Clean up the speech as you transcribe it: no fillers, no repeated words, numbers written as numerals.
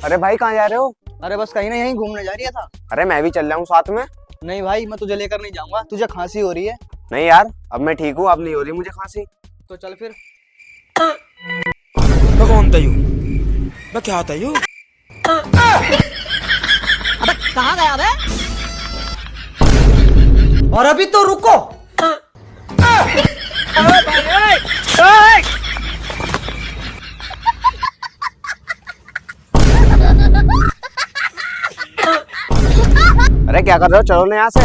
अरे भाई कहाँ जा रहे हो? अरे बस कहीं ना यहीं घूमने जा रही था। अरे मैं भी चल रहा हूँ साथ में। नहीं भाई, मैं तुझे लेकर नहीं जाऊंगा, तुझे खांसी हो रही है। नहीं यार, अब मैं ठीक हूँ, अब नहीं हो रही मुझे खांसी। तो चल फिर। मैं कौन था यू? मैं क्या था यू? अबे कहाँ गया बे? और अभी तो रुको। अरे क्या कर रहे हो? चलो ना यहाँ से।